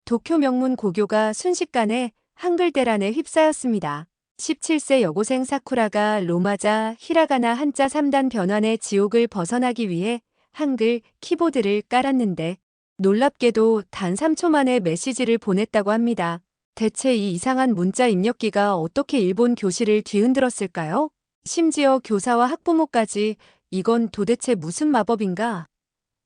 도쿄 명문 고교가 순식간에 한글 대란에 휩싸였습니다. 17세 여고생 사쿠라가 로마자, 히라가나 한자 3단 변환의 지옥을 벗어나기 위해 한글 키보드를 깔았는데 놀랍게도 단 3초 만에 메시지를 보냈다고 합니다. 대체 이 이상한 문자 입력기가 어떻게 일본 교실을 뒤흔들었을까요? 심지어 교사와 학부모까지 이건 도대체 무슨 마법인가?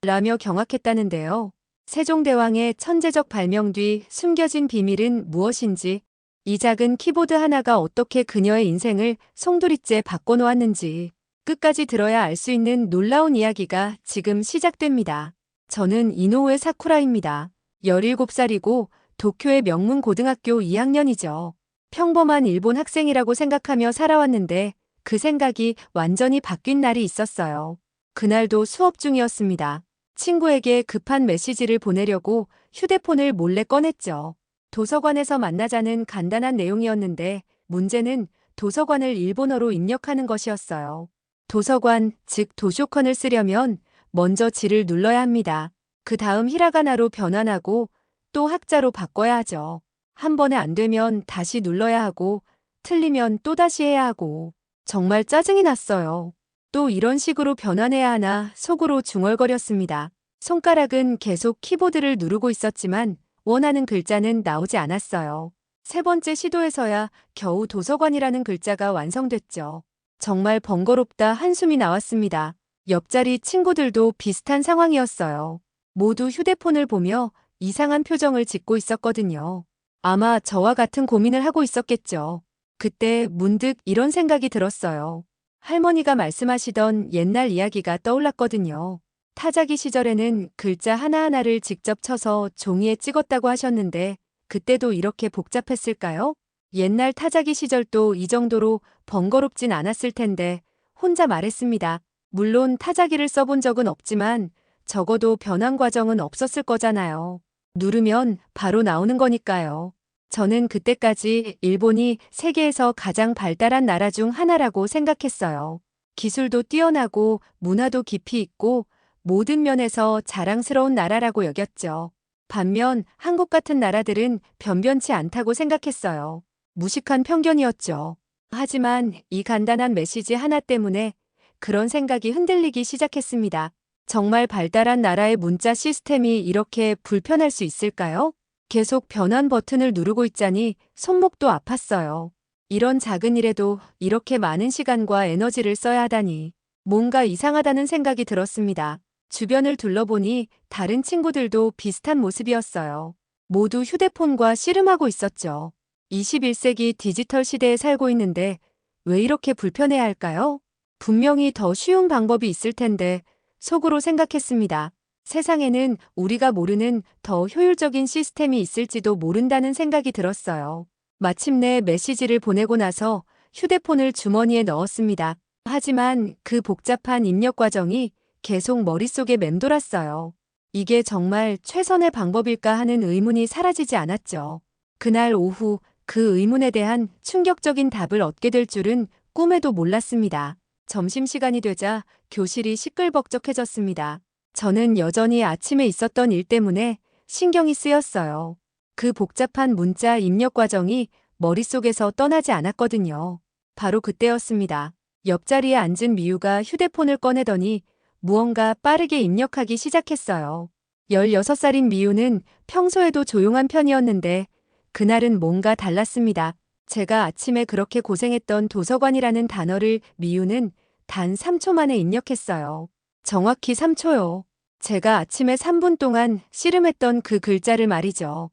라며 경악했다는데요. 세종대왕의 천재적 발명 뒤 숨겨진 비밀은 무엇인지, 이 작은 키보드 하나가 어떻게 그녀의 인생을 송두리째 바꿔놓았는지 끝까지 들어야 알 수 있는 놀라운 이야기가 지금 시작됩니다. 저는 이노우에 사쿠라입니다. 17살이고 도쿄의 명문 고등학교 2학년이죠. 평범한 일본 학생이라고 생각하며 살아왔는데 그 생각이 완전히 바뀐 날이 있었어요. 그날도 수업 중이었습니다. 친구에게 급한 메시지를 보내려고 휴대폰을 몰래 꺼냈죠. 도서관에서 만나자는 간단한 내용이었는데 문제는 도서관을 일본어로 입력하는 것이었어요. 도서관, 즉 도쇼컨을 쓰려면 먼저 지를 눌러야 합니다. 그 다음 히라가나로 변환하고 또 학자로 바꿔야 하죠. 한 번에 안 되면 다시 눌러야 하고 틀리면 또다시 해야 하고 정말 짜증이 났어요. 또 이런 식으로 변환해야 하나 속으로 중얼거렸습니다. 손가락은 계속 키보드를 누르고 있었지만 원하는 글자는 나오지 않았어요. 세 번째 시도에서야 겨우 도서관이라는 글자가 완성됐죠. 정말 번거롭다 한숨이 나왔습니다. 옆자리 친구들도 비슷한 상황이었어요. 모두 휴대폰을 보며 이상한 표정을 짓고 있었거든요. 아마 저와 같은 고민을 하고 있었겠죠. 그때 문득 이런 생각이 들었어요. 할머니가 말씀하시던 옛날 이야기가 떠올랐거든요. 타자기 시절에는 글자 하나하나를 직접 쳐서 종이에 찍었다고 하셨는데 그때도 이렇게 복잡했을까요? 옛날 타자기 시절도 이 정도로 번거롭진 않았을 텐데 혼자 말했습니다. 물론 타자기를 써본 적은 없지만 적어도 변환 과정은 없었을 거잖아요. 누르면 바로 나오는 거니까요. 저는 그때까지 일본이 세계에서 가장 발달한 나라 중 하나라고 생각했어요. 기술도 뛰어나고 문화도 깊이 있고 모든 면에서 자랑스러운 나라라고 여겼죠. 반면 한국 같은 나라들은 변변치 않다고 생각했어요. 무식한 편견이었죠. 하지만 이 간단한 메시지 하나 때문에 그런 생각이 흔들리기 시작했습니다. 정말 발달한 나라의 문자 시스템이 이렇게 불편할 수 있을까요? 계속 변환 버튼을 누르고 있자니 손목도 아팠어요. 이런 작은 일에도 이렇게 많은 시간과 에너지를 써야 하다니 뭔가 이상하다는 생각이 들었습니다. 주변을 둘러보니 다른 친구들도 비슷한 모습이었어요. 모두 휴대폰과 씨름하고 있었죠. 21세기 디지털 시대에 살고 있는데 왜 이렇게 불편해야 할까요? 분명히 더 쉬운 방법이 있을 텐데 속으로 생각했습니다. 세상에는 우리가 모르는 더 효율적인 시스템이 있을지도 모른다는 생각이 들었어요. 마침내 메시지를 보내고 나서 휴대폰을 주머니에 넣었습니다. 하지만 그 복잡한 입력 과정이 계속 머릿속에 맴돌았어요. 이게 정말 최선의 방법일까 하는 의문이 사라지지 않았죠. 그날 오후 그 의문에 대한 충격적인 답을 얻게 될 줄은 꿈에도 몰랐습니다. 점심시간이 되자 교실이 시끌벅적해졌습니다. 저는 여전히 아침에 있었던 일 때문에 신경이 쓰였어요. 그 복잡한 문자 입력 과정이 머릿속에서 떠나지 않았거든요. 바로 그때였습니다. 옆자리에 앉은 미유가 휴대폰을 꺼내더니 무언가 빠르게 입력하기 시작했어요. 16살인 미유는 평소에도 조용한 편이었는데 그날은 뭔가 달랐습니다. 제가 아침에 그렇게 고생했던 도서관이라는 단어를 미유는 단 3초 만에 입력했어요. 정확히 3초요. 제가 아침에 3분 동안 씨름했던 그 글자를 말이죠.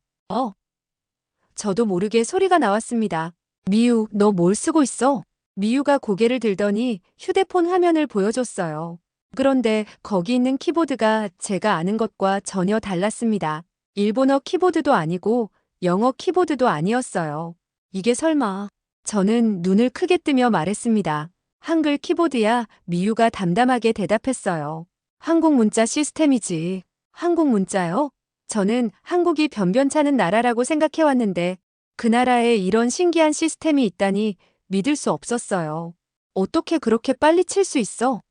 저도 모르게 소리가 나왔습니다. 미유, 너 뭘 쓰고 있어? 미유가 고개를 들더니 휴대폰 화면을 보여줬어요. 그런데 거기 있는 키보드가 제가 아는 것과 전혀 달랐습니다. 일본어 키보드도 아니고 영어 키보드도 아니었어요. 이게 설마. 저는 눈을 크게 뜨며 말했습니다. 한글 키보드야. 미유가 담담하게 대답했어요. 한국 문자 시스템이지. 한국 문자요? 저는 한국이 변변찮은 나라라고 생각해왔는데 그 나라에 이런 신기한 시스템이 있다니 믿을 수 없었어요. 어떻게 그렇게 빨리 칠 수 있어?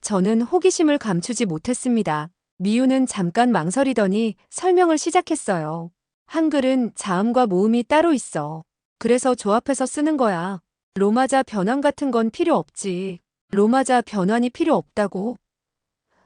저는 호기심을 감추지 못했습니다. 미유는 잠깐 망설이더니 설명을 시작했어요. 한글은 자음과 모음이 따로 있어. 그래서 조합해서 쓰는 거야. 로마자 변환 같은 건 필요 없지. 로마자 변환이 필요 없다고?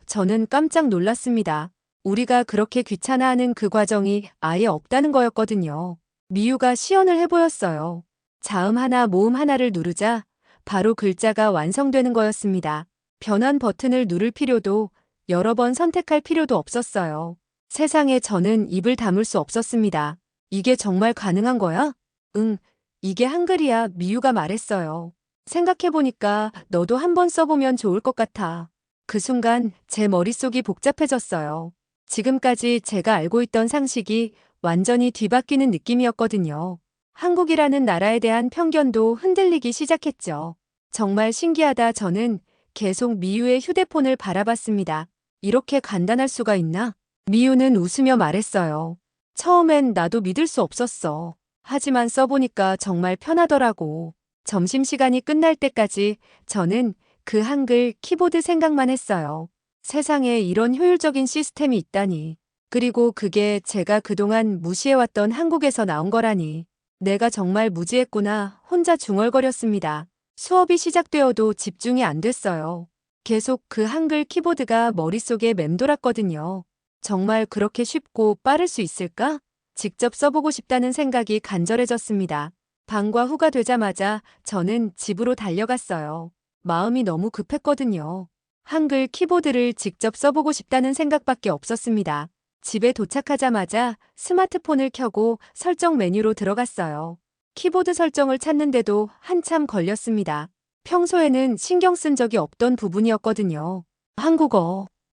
저는 깜짝 놀랐습니다. 우리가 그렇게 귀찮아하는 그 과정이 아예 없다는 거였거든요. 미유가 시연을 해보였어요. 자음 하나, 모음 하나를 누르자 바로 글자가 완성되는 거였습니다. 변환 버튼을 누를 필요도 여러 번 선택할 필요도 없었어요. 세상에 저는 입을 다물 수 없었습니다. 이게 정말 가능한 거야? 응, 이게 한글이야, 미유가 말했어요. 생각해보니까 너도 한번 써보면 좋을 것 같아. 그 순간 제 머릿속이 복잡해졌어요. 지금까지 제가 알고 있던 상식이 완전히 뒤바뀌는 느낌이었거든요. 한국이라는 나라에 대한 편견도 흔들리기 시작했죠. 정말 신기하다. 저는 계속 미유의 휴대폰을 바라봤습니다. 이렇게 간단할 수가 있나? 미유는 웃으며 말했어요. 처음엔 나도 믿을 수 없었어. 하지만 써보니까 정말 편하더라고. 점심시간이 끝날 때까지 저는 그 한글 키보드 생각만 했어요. 세상에 이런 효율적인 시스템이 있다니. 그리고 그게 제가 그동안 무시해왔던 한국에서 나온 거라니. 내가 정말 무지했구나. 혼자 중얼거렸습니다. 수업이 시작되어도 집중이 안 됐어요. 계속 그 한글 키보드가 머릿속에 맴돌았거든요. 정말 그렇게 쉽고 빠를 수 있을까? 직접 써보고 싶다는 생각이 간절해졌습니다. 방과 후가 되자마자 저는 집으로 달려갔어요. 마음이 너무 급했거든요. 한글 키보드를 직접 써보고 싶다는 생각밖에 없었습니다. 집에 도착하자마자 스마트폰을 켜고 설정 메뉴로 들어갔어요. 키보드 설정을 찾는데도 한참 걸렸습니다. 평소에는 신경 쓴 적이 없던 부분이었거든요.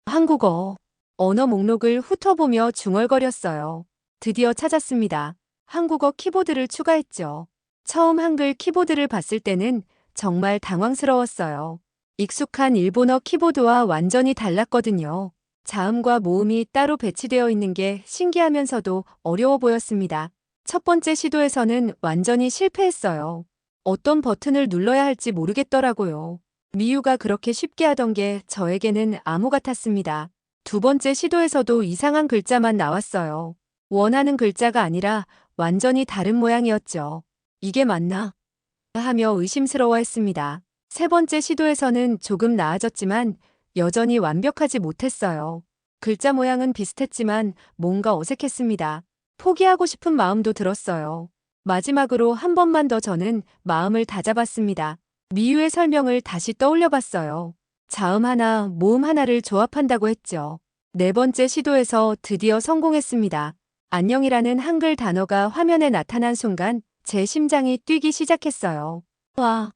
한국어. 언어 목록을 훑어보며 중얼거렸어요. 드디어 찾았습니다. 한국어 키보드를 추가했죠. 처음 한글 키보드를 봤을 때는 정말 당황스러웠어요. 익숙한 일본어 키보드와 완전히 달랐거든요. 자음과 모음이 따로 배치되어 있는 게 신기하면서도 어려워 보였습니다. 첫 번째 시도에서는 완전히 실패했어요. 어떤 버튼을 눌러야 할지 모르겠더라고요. 미유가 그렇게 쉽게 하던 게 저에게는 암호 같았습니다. 두 번째 시도에서도 이상한 글자만 나왔어요. 원하는 글자가 아니라 완전히 다른 모양이었죠. 이게 맞나? 하며 의심스러워했습니다. 세 번째 시도에서는 조금 나아졌지만 여전히 완벽하지 못했어요. 글자 모양은 비슷했지만 뭔가 어색했습니다. 포기하고 싶은 마음도 들었어요. 마지막으로 한 번만 더 저는 마음을 다잡았습니다. 미유의 설명을 다시 떠올려 봤어요. 자음 하나, 모음 하나를 조합한다고 했죠. 네 번째 시도에서 드디어 성공했습니다. 안녕이라는 한글 단어가 화면에 나타난 순간 제 심장이 뛰기 시작했어요. 와!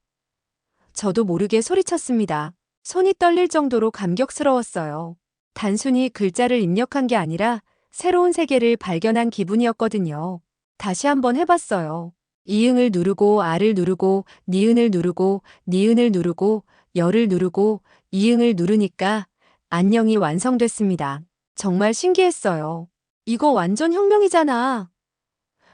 저도 모르게 소리쳤습니다. 손이 떨릴 정도로 감격스러웠어요. 단순히 글자를 입력한 게 아니라 새로운 세계를 발견한 기분이었거든요. 다시 한번 해봤어요. 이응을 누르고 아를 누르고 니은을 누르고 니은을 누르고 열을 누르고 이응을 누르니까 안녕이 완성됐습니다. 정말 신기했어요. 이거 완전 혁명이잖아.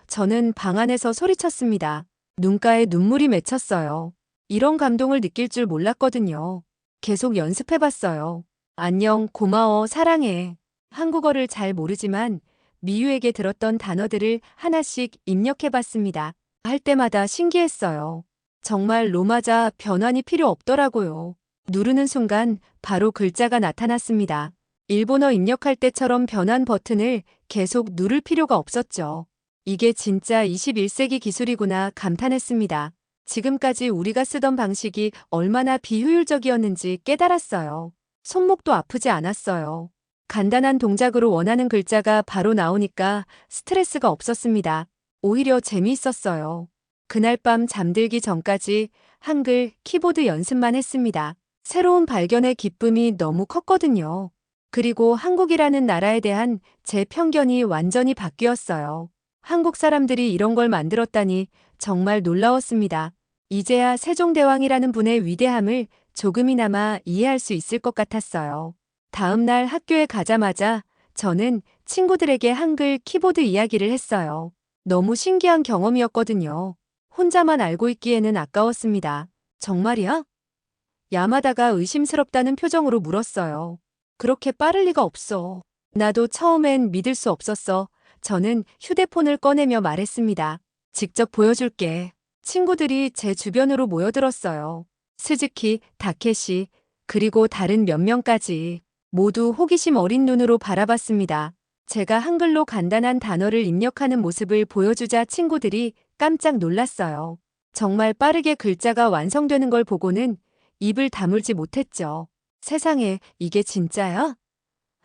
저는 방 안에서 소리쳤습니다. 눈가에 눈물이 맺혔어요. 이런 감동을 느낄 줄 몰랐거든요. 계속 연습해봤어요. 안녕, 고마워, 사랑해. 한국어를 잘 모르지만 미유에게 들었던 단어들을 하나씩 입력해봤습니다. 할 때마다 신기했어요. 정말 로마자 변환이 필요 없더라고요. 누르는 순간 바로 글자가 나타났습니다. 일본어 입력할 때처럼 변환 버튼을 계속 누를 필요가 없었죠. 이게 진짜 21세기 기술이구나 감탄했습니다. 지금까지 우리가 쓰던 방식이 얼마나 비효율적이었는지 깨달았어요. 손목도 아프지 않았어요. 간단한 동작으로 원하는 글자가 바로 나오니까 스트레스가 없었습니다. 오히려 재미있었어요. 그날 밤 잠들기 전까지 한글 키보드 연습만 했습니다. 새로운 발견의 기쁨이 너무 컸거든요. 그리고 한국이라는 나라에 대한 제 편견이 완전히 바뀌었어요. 한국 사람들이 이런 걸 만들었다니 정말 놀라웠습니다. 이제야 세종대왕이라는 분의 위대함을 조금이나마 이해할 수 있을 것 같았어요. 다음 날 학교에 가자마자 저는 친구들에게 한글 키보드 이야기를 했어요. 너무 신기한 경험이었거든요. 혼자만 알고 있기에는 아까웠습니다. 정말이야? 야마다가 의심스럽다는 표정으로 물었어요. 그렇게 빠를 리가 없어. 나도 처음엔 믿을 수 없었어. 저는 휴대폰을 꺼내며 말했습니다. 직접 보여줄게. 친구들이 제 주변으로 모여들었어요. 스즈키, 다케시, 그리고 다른 몇 명까지 모두 호기심 어린 눈으로 바라봤습니다. 제가 한글로 간단한 단어를 입력하는 모습을 보여주자 친구들이 깜짝 놀랐어요. 정말 빠르게 글자가 완성되는 걸 보고는 입을 다물지 못했죠. 세상에, 이게 진짜야?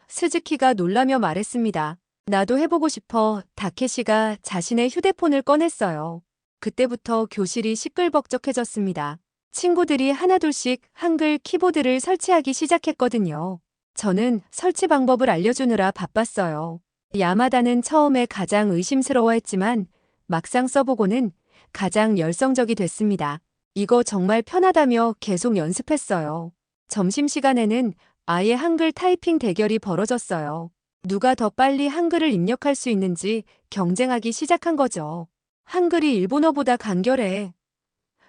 스즈키가 놀라며 말했습니다. 나도 해보고 싶어. 다케시가 자신의 휴대폰을 꺼냈어요. 그때부터 교실이 시끌벅적해졌습니다. 친구들이 하나둘씩 한글 키보드를 설치하기 시작했거든요. 저는 설치 방법을 알려주느라 바빴어요. 야마다는 처음에 가장 의심스러워했지만 막상 써보고는 가장 열성적이 됐습니다. 이거 정말 편하다며 계속 연습했어요. 점심시간에는 아예 한글 타이핑 대결이 벌어졌어요. 누가 더 빨리 한글을 입력할 수 있는지 경쟁하기 시작한 거죠. 한글이 일본어보다 간결해.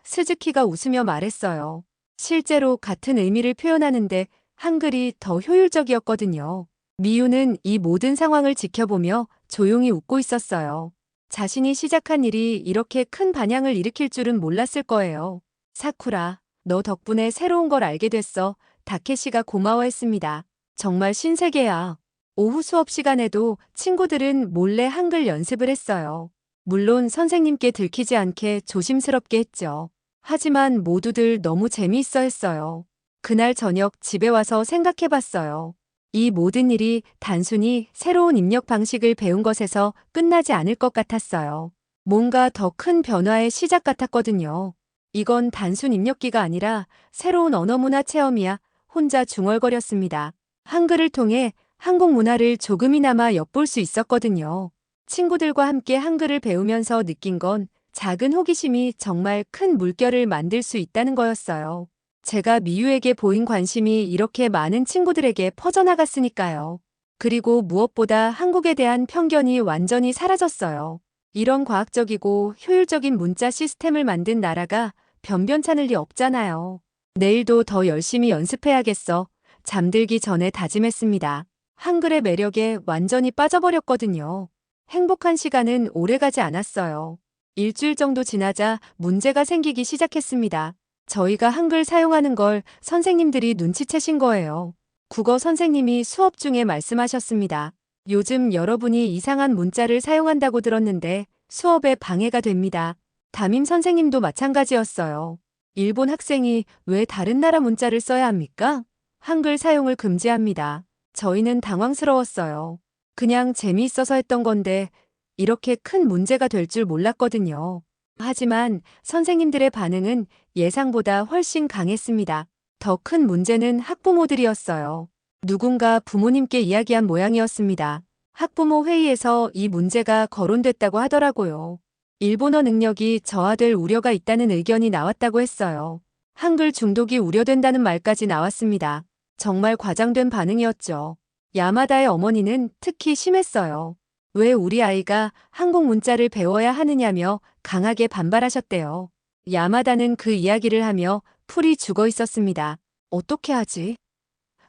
스즈키가 웃으며 말했어요. 실제로 같은 의미를 표현하는데 한글이 더 효율적이었거든요. 미유는 이 모든 상황을 지켜보며 조용히 웃고 있었어요. 자신이 시작한 일이 이렇게 큰 반향을 일으킬 줄은 몰랐을 거예요. 사쿠라, 너 덕분에 새로운 걸 알게 됐어. 다케시가 고마워했습니다. 정말 신세계야. 오후 수업 시간에도 친구들은 몰래 한글 연습을 했어요. 물론 선생님께 들키지 않게 조심스럽게 했죠. 하지만 모두들 너무 재미있어 했어요. 그날 저녁 집에 와서 생각해봤어요. 이 모든 일이 단순히 새로운 입력 방식을 배운 것에서 끝나지 않을 것 같았어요. 뭔가 더 큰 변화의 시작 같았거든요. 이건 단순 입력기가 아니라 새로운 언어문화 체험이야. 혼자 중얼거렸습니다. 한글을 통해 한국 문화를 조금이나마 엿볼 수 있었거든요. 친구들과 함께 한글을 배우면서 느낀 건 작은 호기심이 정말 큰 물결을 만들 수 있다는 거였어요. 제가 미유에게 보인 관심이 이렇게 많은 친구들에게 퍼져나갔으니까요. 그리고 무엇보다 한국에 대한 편견이 완전히 사라졌어요. 이런 과학적이고 효율적인 문자 시스템을 만든 나라가 변변찮을 리 없잖아요. 내일도 더 열심히 연습해야겠어. 잠들기 전에 다짐했습니다. 한글의 매력에 완전히 빠져버렸거든요. 행복한 시간은 오래가지 않았어요. 일주일 정도 지나자 문제가 생기기 시작했습니다. 저희가 한글 사용하는 걸 선생님들이 눈치채신 거예요. 국어 선생님이 수업 중에 말씀하셨습니다. 요즘 여러분이 이상한 문자를 사용한다고 들었는데 수업에 방해가 됩니다. 담임 선생님도 마찬가지였어요. 일본 학생이 왜 다른 나라 문자를 써야 합니까? 한글 사용을 금지합니다. 저희는 당황스러웠어요. 그냥 재미있어서 했던 건데 이렇게 큰 문제가 될 줄 몰랐거든요. 하지만 선생님들의 반응은 예상보다 훨씬 강했습니다. 더 큰 문제는 학부모들이었어요. 누군가 부모님께 이야기한 모양이었습니다. 학부모 회의에서 이 문제가 거론됐다고 하더라고요. 일본어 능력이 저하될 우려가 있다는 의견이 나왔다고 했어요. 한글 중독이 우려된다는 말까지 나왔습니다. 정말 과장된 반응이었죠. 야마다의 어머니는 특히 심했어요. 왜 우리 아이가 한국 문자를 배워야 하느냐며 강하게 반발하셨대요. 야마다는 그 이야기를 하며 풀이 죽어 있었습니다. 어떻게 하지?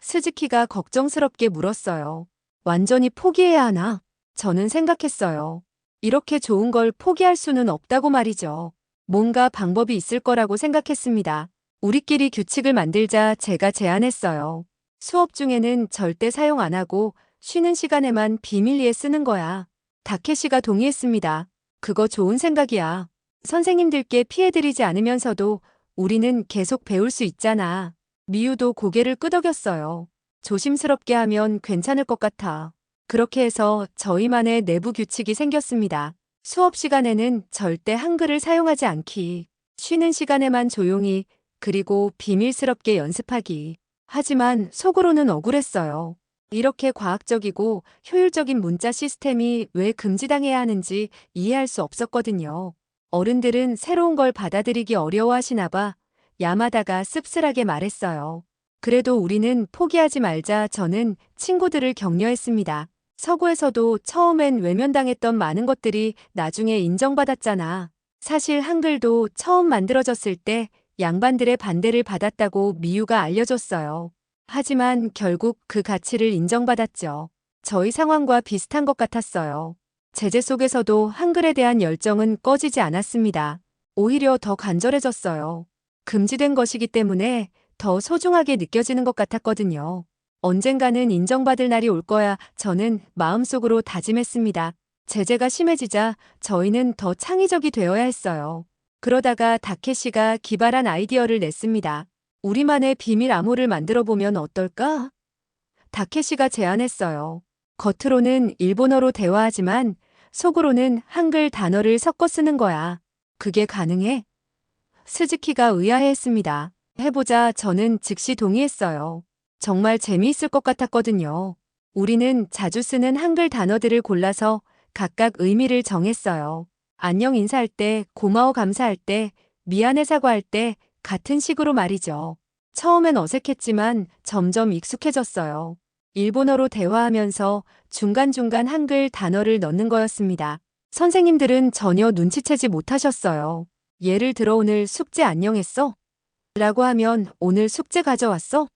스즈키가 걱정스럽게 물었어요. 완전히 포기해야 하나? 저는 생각했어요. 이렇게 좋은 걸 포기할 수는 없다고 말이죠. 뭔가 방법이 있을 거라고 생각했습니다. 우리끼리 규칙을 만들자 제가 제안했어요. 수업 중에는 절대 사용 안 하고 쉬는 시간에만 비밀리에 쓰는 거야. 다케시가 동의했습니다. 그거 좋은 생각이야. 선생님들께 피해드리지 않으면서도 우리는 계속 배울 수 있잖아. 미유도 고개를 끄덕였어요. 조심스럽게 하면 괜찮을 것 같아. 그렇게 해서 저희만의 내부 규칙이 생겼습니다. 수업 시간에는 절대 한글을 사용하지 않기. 쉬는 시간에만 조용히, 그리고 비밀스럽게 연습하기. 하지만 속으로는 억울했어요. 이렇게 과학적이고 효율적인 문자 시스템이 왜 금지당해야 하는지 이해할 수 없었거든요. 어른들은 새로운 걸 받아들이기 어려워하시나 봐. 야마다가 씁쓸하게 말했어요. 그래도 우리는 포기하지 말자. 저는 친구들을 격려했습니다. 서구에서도 처음엔 외면당했던 많은 것들이 나중에 인정받았잖아. 사실 한글도 처음 만들어졌을 때 양반들의 반대를 받았다고 미유가 알려줬어요. 하지만 결국 그 가치를 인정받았죠. 저희 상황과 비슷한 것 같았어요. 제재 속에서도 한글에 대한 열정은 꺼지지 않았습니다. 오히려 더 간절해졌어요. 금지된 것이기 때문에 더 소중하게 느껴지는 것 같았거든요. 언젠가는 인정받을 날이 올 거야 저는 마음속으로 다짐했습니다. 제재가 심해지자 저희는 더 창의적이 되어야 했어요. 그러다가 다케시가 기발한 아이디어를 냈습니다. 우리만의 비밀 암호를 만들어 보면 어떨까? 다케시가 제안했어요. 겉으로는 일본어로 대화하지만 속으로는 한글 단어를 섞어 쓰는 거야. 그게 가능해? 스즈키가 의아해했습니다. 해보자 저는 즉시 동의했어요. 정말 재미있을 것 같았거든요. 우리는 자주 쓰는 한글 단어들을 골라서 각각 의미를 정했어요. 안녕 인사할 때, 고마워 감사할 때, 미안해 사과할 때 같은 식으로 말이죠. 처음엔 어색했지만 점점 익숙해졌어요. 일본어로 대화하면서 중간중간 한글 단어를 넣는 거였습니다. 선생님들은 전혀 눈치채지 못하셨어요. 예를 들어 오늘 숙제 안녕했어? 라고 하면 오늘 숙제 가져왔어?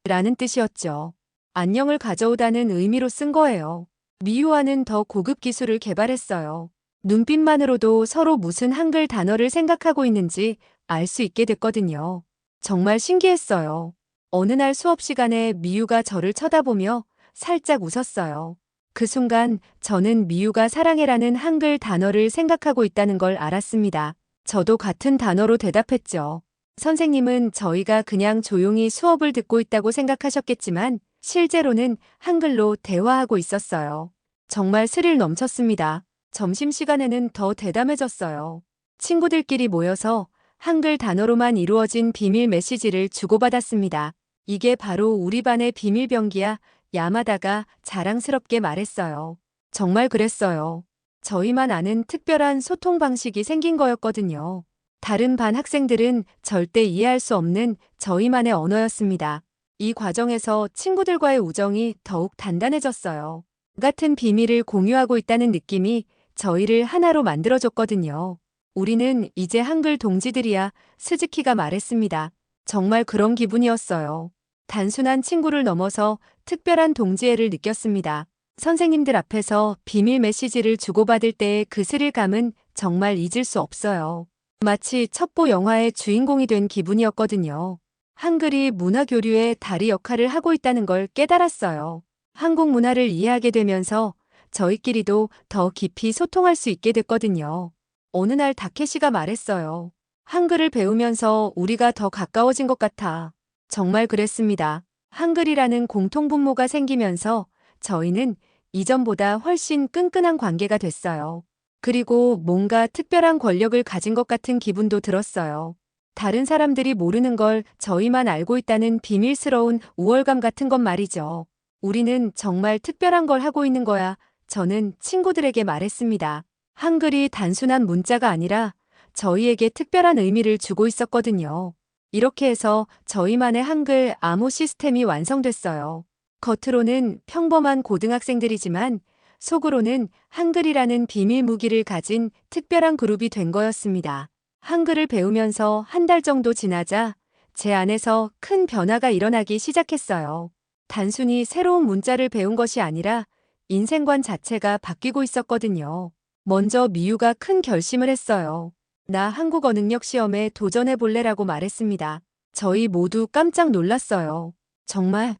라는 뜻이었죠. 안녕을 가져오다는 의미로 쓴 거예요. 미유와는 더 고급 기술을 개발했어요. 눈빛만으로도 서로 무슨 한글 단어를 생각하고 있는지 알 수 있게 됐거든요. 정말 신기했어요. 어느 날 수업 시간에 미유가 저를 쳐다보며 살짝 웃었어요. 그 순간 저는 미유가 사랑해라는 한글 단어를 생각하고 있다는 걸 알았습니다. 저도 같은 단어로 대답했죠. 선생님은 저희가 그냥 조용히 수업을 듣고 있다고 생각하셨겠지만 실제로는 한글로 대화하고 있었어요. 정말 스릴 넘쳤습니다. 점심시간에는 더 대담해졌어요. 친구들끼리 모여서 한글 단어로만 이루어진 비밀 메시지를 주고받았습니다. 이게 바로 우리 반의 비밀병기야. 야마다가 자랑스럽게 말했어요. 정말 그랬어요. 저희만 아는 특별한 소통 방식이 생긴 거였거든요. 다른 반 학생들은 절대 이해할 수 없는 저희만의 언어였습니다. 이 과정에서 친구들과의 우정이 더욱 단단해졌어요. 같은 비밀을 공유하고 있다는 느낌이 저희를 하나로 만들어줬거든요. 우리는 이제 한글 동지들이야, 스즈키가 말했습니다. 정말 그런 기분이었어요. 단순한 친구를 넘어서 특별한 동지애를 느꼈습니다. 선생님들 앞에서 비밀 메시지를 주고받을 때의 그 스릴감은 정말 잊을 수 없어요. 마치 첩보 영화의 주인공이 된 기분이었거든요. 한글이 문화 교류의 다리 역할을 하고 있다는 걸 깨달았어요. 한국 문화를 이해하게 되면서 저희끼리도 더 깊이 소통할 수 있게 됐거든요. 어느 날 다케시가 말했어요. 한글을 배우면서 우리가 더 가까워진 것 같아. 정말 그랬습니다. 한글이라는 공통분모가 생기면서 저희는 이전보다 훨씬 끈끈한 관계가 됐어요. 그리고 뭔가 특별한 권력을 가진 것 같은 기분도 들었어요. 다른 사람들이 모르는 걸 저희만 알고 있다는 비밀스러운 우월감 같은 것 말이죠. 우리는 정말 특별한 걸 하고 있는 거야. 저는 친구들에게 말했습니다. 한글이 단순한 문자가 아니라 저희에게 특별한 의미를 주고 있었거든요. 이렇게 해서 저희만의 한글 암호 시스템이 완성됐어요. 겉으로는 평범한 고등학생들이지만 속으로는 한글이라는 비밀 무기를 가진 특별한 그룹이 된 거였습니다. 한글을 배우면서 한 달 정도 지나자 제 안에서 큰 변화가 일어나기 시작했어요. 단순히 새로운 문자를 배운 것이 아니라 인생관 자체가 바뀌고 있었거든요. 먼저 미유가 큰 결심을 했어요. 나 한국어 능력 시험에 도전해 볼래라고 말했습니다. 저희 모두 깜짝 놀랐어요. 정말?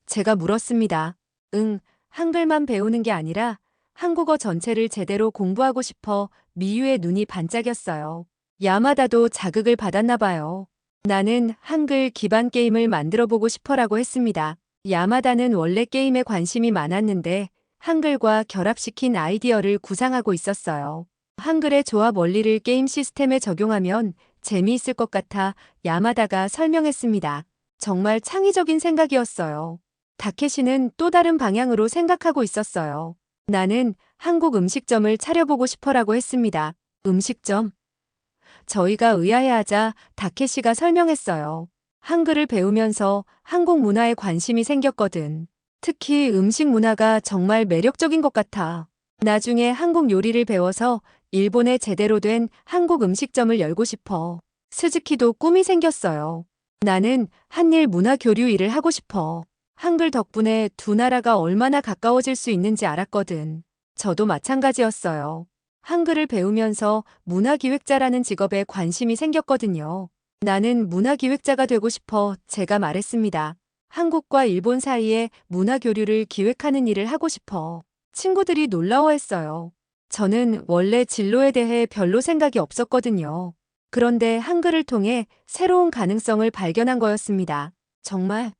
제가 물었습니다. 응, 한글만 배우는 게 아니라 한국어 전체를 제대로 공부하고 싶어. 미유의 눈이 반짝였어요. 야마다도 자극을 받았나 봐요. 나는 한글 기반 게임을 만들어 보고 싶어라고 했습니다. 야마다는 원래 게임에 관심이 많았는데 한글과 결합시킨 아이디어를 구상하고 있었어요. 한글의 조합 원리를 게임 시스템에 적용하면 재미있을 것 같아 야마다가 설명했습니다. 정말 창의적인 생각이었어요. 다케시는 또 다른 방향으로 생각하고 있었어요. 나는 한국 음식점을 차려보고 싶어라고 했습니다. 음식점? 저희가 의아해하자 다케시가 설명했어요. 한글을 배우면서 한국 문화에 관심이 생겼거든. 특히 음식 문화가 정말 매력적인 것 같아. 나중에 한국 요리를 배워서 일본에 제대로 된 한국 음식점을 열고 싶어. 스즈키도 꿈이 생겼어요. 나는 한일 문화 교류 일을 하고 싶어. 한글 덕분에 두 나라가 얼마나 가까워질 수 있는지 알았거든. 저도 마찬가지였어요. 한글을 배우면서 문화기획자라는 직업에 관심이 생겼거든요. 나는 문화기획자가 되고 싶어 제가 말했습니다. 한국과 일본 사이에 문화교류를 기획하는 일을 하고 싶어. 친구들이 놀라워했어요. 저는 원래 진로에 대해 별로 생각이 없었거든요. 그런데 한글을 통해 새로운 가능성을 발견한 거였습니다. 정말?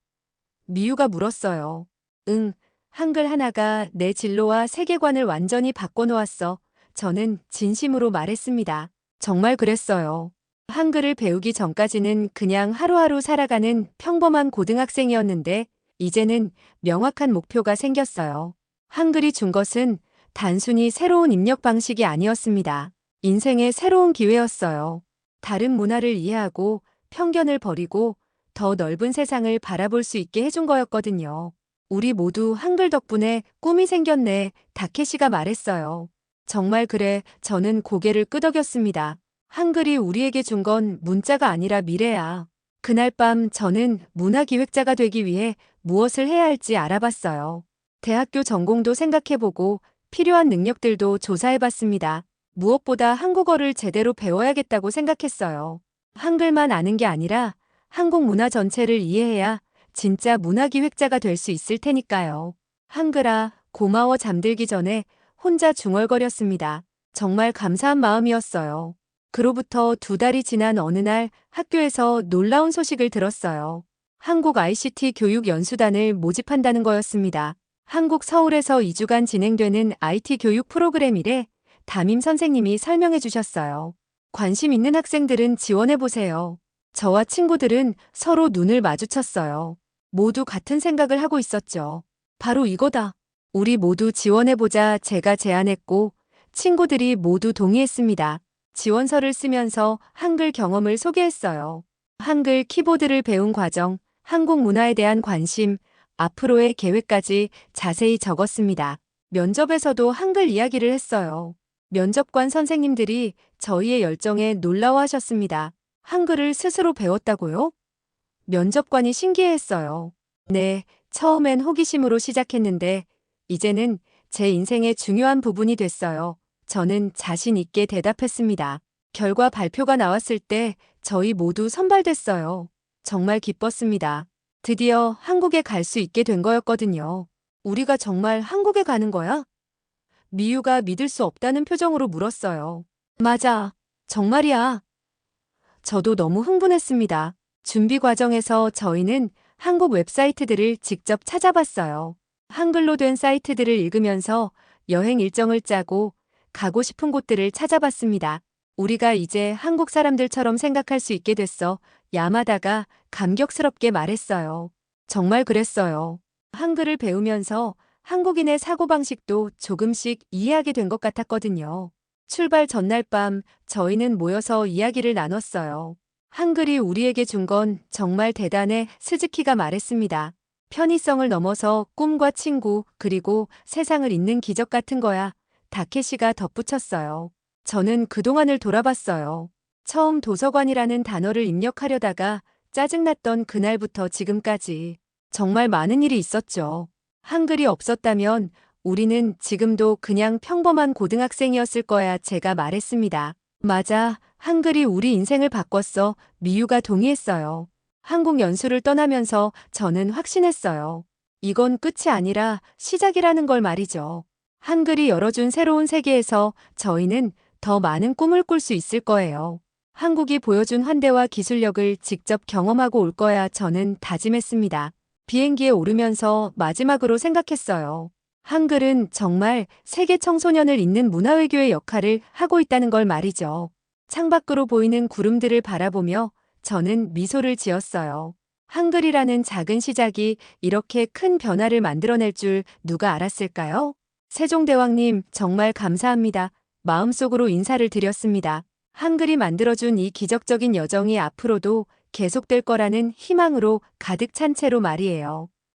미유가 물었어요. 응, 한글 하나가 내 진로와 세계관을 완전히 바꿔놓았어. 저는 진심으로 말했습니다. 정말 그랬어요. 한글을 배우기 전까지는 그냥 하루하루 살아가는 평범한 고등학생이었는데, 이제는 명확한 목표가 생겼어요. 한글이 준 것은 단순히 새로운 입력 방식이 아니었습니다. 인생의 새로운 기회였어요. 다른 문화를 이해하고 편견을 버리고 더 넓은 세상을 바라볼 수 있게 해준 거였거든요. 우리 모두 한글 덕분에 꿈이 생겼네, 다케시가 말했어요. 정말 그래, 저는 고개를 끄덕였습니다. 한글이 우리에게 준 건 문자가 아니라 미래야. 그날 밤 저는 문화기획자가 되기 위해 무엇을 해야 할지 알아봤어요. 대학교 전공도 생각해보고 필요한 능력들도 조사해봤습니다. 무엇보다 한국어를 제대로 배워야겠다고 생각했어요. 한글만 아는 게 아니라 한국 문화 전체를 이해해야 진짜 문화기획자가 될 수 있을 테니까요. 한글아, 고마워. 잠들기 전에 혼자 중얼거렸습니다. 정말 감사한 마음이었어요. 그로부터 2달이 지난 어느 날 학교에서 놀라운 소식을 들었어요. 한국 ICT 교육연수단을 모집한다는 거였습니다. 한국 서울에서 2주간 진행되는 IT 교육 프로그램이래 담임 선생님이 설명해 주셨어요. 관심 있는 학생들은 지원해보세요. 저와 친구들은 서로 눈을 마주쳤어요. 모두 같은 생각을 하고 있었죠. 바로 이거다. 우리 모두 지원해보자 제가 제안했고 친구들이 모두 동의했습니다. 지원서를 쓰면서 한글 경험을 소개했어요. 한글 키보드를 배운 과정, 한국 문화에 대한 관심, 앞으로의 계획까지 자세히 적었습니다. 면접에서도 한글 이야기를 했어요. 면접관 선생님들이 저희의 열정에 놀라워하셨습니다. 한글을 스스로 배웠다고요? 면접관이 신기해했어요. 네, 처음엔 호기심으로 시작했는데 이제는 제 인생의 중요한 부분이 됐어요. 저는 자신 있게 대답했습니다. 결과 발표가 나왔을 때 저희 모두 선발됐어요. 정말 기뻤습니다. 드디어 한국에 갈 수 있게 된 거였거든요. 우리가 정말 한국에 가는 거야? 미유가 믿을 수 없다는 표정으로 물었어요. 맞아. 정말이야. 저도 너무 흥분했습니다. 준비 과정에서 저희는 한국 웹사이트들을 직접 찾아봤어요. 한글로 된 사이트들을 읽으면서 여행 일정을 짜고 가고 싶은 곳들을 찾아봤습니다. 우리가 이제 한국 사람들처럼 생각할 수 있게 됐어. 야마다가 감격스럽게 말했어요. 정말 그랬어요. 한글을 배우면서 한국인의 사고방식도 조금씩 이해하게 된 것 같았거든요. 출발 전날 밤 저희는 모여서 이야기를 나눴어요. 한글이 우리에게 준 건 정말 대단해. 스즈키가 말했습니다. 편의성을 넘어서 꿈과 친구 그리고 세상을 잇는 기적 같은 거야. 다케시가 덧붙였어요. 저는 그동안을 돌아봤어요. 처음 도서관이라는 단어를 입력하려다가 짜증났던 그날부터 지금까지 정말 많은 일이 있었죠. 한글이 없었다면 우리는 지금도 그냥 평범한 고등학생이었을 거야. 제가 말했습니다. 맞아. 한글이 우리 인생을 바꿨어. 미유가 동의했어요. 한국 연수를 떠나면서 저는 확신했어요. 이건 끝이 아니라 시작이라는 걸 말이죠. 한글이 열어준 새로운 세계에서 저희는 더 많은 꿈을 꿀 수 있을 거예요. 한국이 보여준 환대와 기술력을 직접 경험하고 올 거야. 저는 다짐했습니다. 비행기에 오르면서 마지막으로 생각했어요. 한글은 정말 세계 청소년을 잇는 문화외교의 역할을 하고 있다는 걸 말이죠. 창밖으로 보이는 구름들을 바라보며 저는 미소를 지었어요. 한글이라는 작은 시작이 이렇게 큰 변화를 만들어낼 줄 누가 알았을까요? 세종대왕님, 정말 감사합니다. 마음속으로 인사를 드렸습니다. 한글이 만들어준 이 기적적인 여정이 앞으로도 계속될 거라는 희망으로 가득 찬 채로 말이에요.